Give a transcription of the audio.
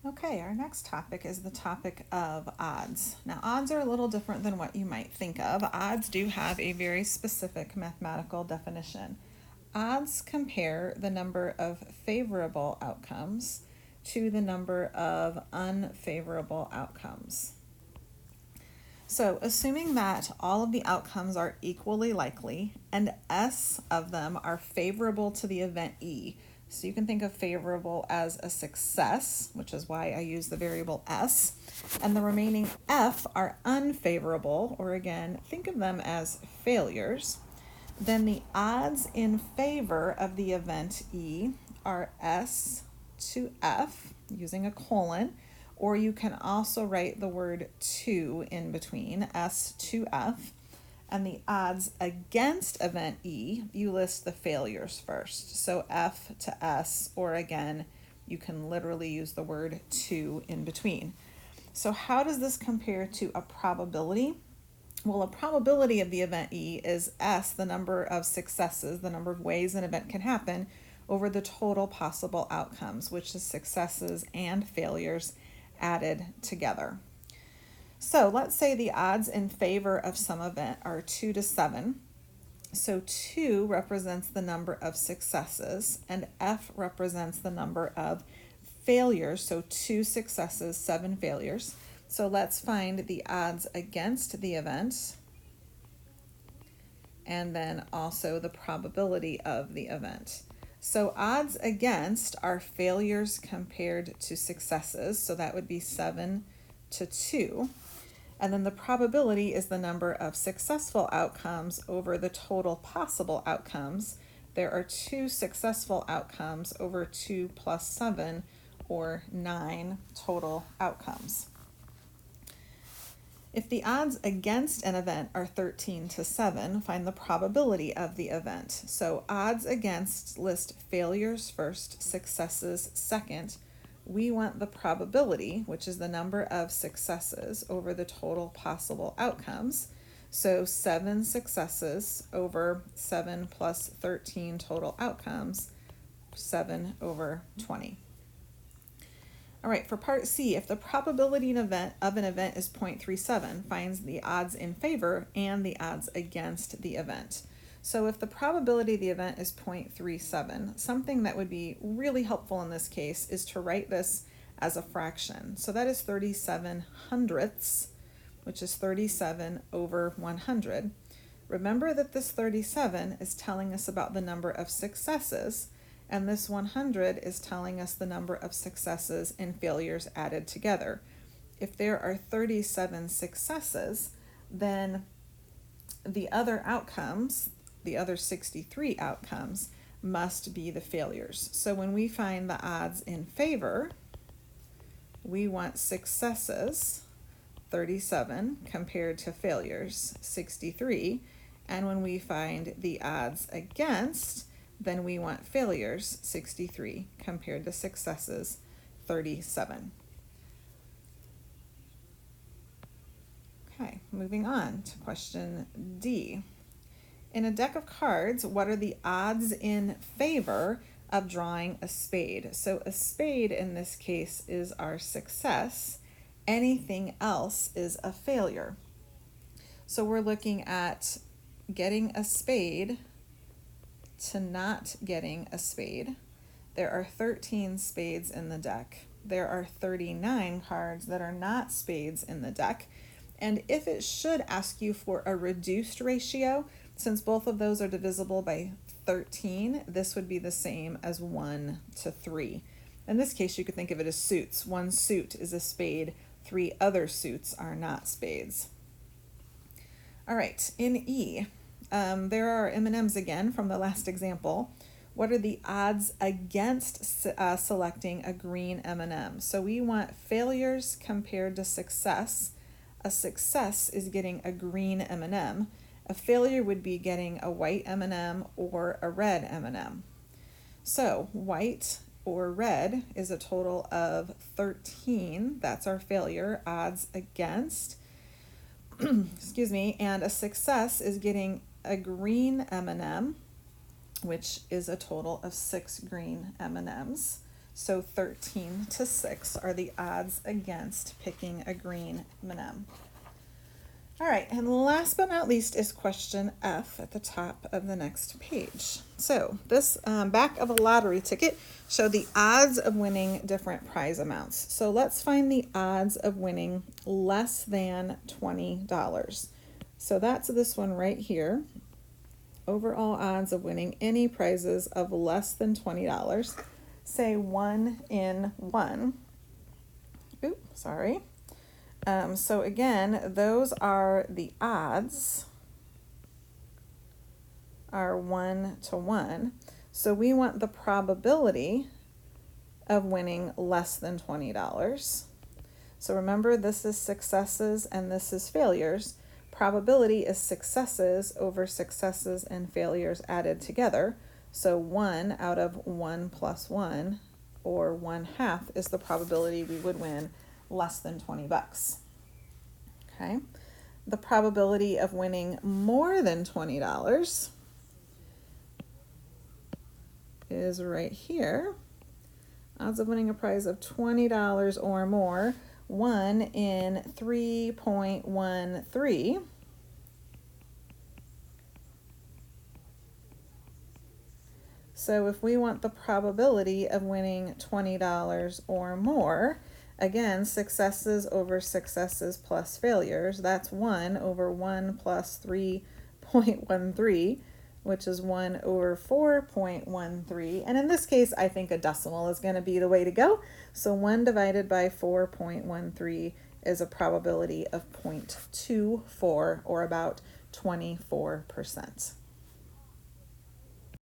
Okay, our next topic is the topic of odds. Now, odds are a little different than what you might think of. Odds do have a very specific mathematical definition. Odds compare the number of favorable outcomes to the number of unfavorable outcomes. So, assuming that all of the outcomes are equally likely and S of them are favorable to the event E, so you can think of favorable as a success, which is why I use the variable S, and the remaining F are unfavorable, or again, think of them as failures, then the odds in favor of the event E are S to F, using a colon, or you can also write the word to in between, S to F. And the odds against event E, you list the failures first. So F to S, or again, you can literally use the word to in between. So how does this compare to a probability? Well, a probability of the event E is S, the number of successes, the number of ways an event can happen, over the total possible outcomes, which is successes and failures added together. So let's say the odds in favor of some event are 2 to 7. So 2 represents the number of successes, and F represents the number of failures. So 2 successes, 7 failures. So let's find the odds against the event, and then also the probability of the event. So odds against are failures compared to successes. So that would be 7 to 2. And then the probability is the number of successful outcomes over the total possible outcomes. There are 2 successful outcomes over 2 plus 7, or 9 total outcomes. If the odds against an event are 13 to 7, find the probability of the event. So odds against list failures first, successes second. We want the probability, which is the number of successes over the total possible outcomes. So 7 successes over 7 plus 13 total outcomes, 7 over 20. All right, for part C, if the probability of an event is 0.37, finds the odds in favor and the odds against the event. So if the probability of the event is 0.37, something that would be really helpful in this case is to write this as a fraction. So that is 37 hundredths, which is 37 over 100. Remember that this 37 is telling us about the number of successes, and this 100 is telling us the number of successes and failures added together. If there are 37 successes, then the other outcomes, the other 63 outcomes, must be the failures. So when we find the odds in favor, we want successes, 37, compared to failures, 63. And when we find the odds against, then we want failures, 63, compared to successes, 37. Okay, moving on to question D. In a deck of cards, what are the odds in favor of drawing a spade? So a spade in this case is our success. Anything else is a failure. So we're looking at getting a spade to not getting a spade. There are 13 spades in the deck. There are 39 cards that are not spades in the deck. And if it should ask you for a reduced ratio, since both of those are divisible by 13, this would be the same as 1 to 3. In this case, you could think of it as suits. One suit is a spade, 3 other suits are not spades. All right, in E, there are M&Ms again from the last example. What are the odds against selecting a green M&M? So we want failures compared to success. A success is getting a green M&M. A failure would be getting a white M&M or a red M&M. So white or red is a total of 13. That's our failure. Odds against, excuse me, and a success is getting a green M&M, which is a total of 6 green M&Ms. So 13 to 6 are the odds against picking a green M&M. All right, and last but not least is question F at the top of the next page. So this back of a lottery ticket show the odds of winning different prize amounts. So let's find the odds of winning less than $20. So that's this one right here. Overall odds of winning any prizes of less than $20. Say 1 in 1. Oops, sorry. So again, those are the odds are 1 to 1. So we want the probability of winning less than $20. So remember, this is successes and this is failures. Probability is successes over successes and failures added together. So 1 out of 1 plus 1, or 1/2, is the probability we would win less than 20 bucks. Okay. The probability of winning more than $20 is right here. Odds of winning a prize of $20 or more, 1 in 3.13. So if we want the probability of winning $20 or more, again, successes over successes plus failures, that's 1 over 1 plus 3.13, which is 1 over 4.13. And in this case, I think a decimal is going to be the way to go. So 1 divided by 4.13 is a probability of 0.24, or about 24%.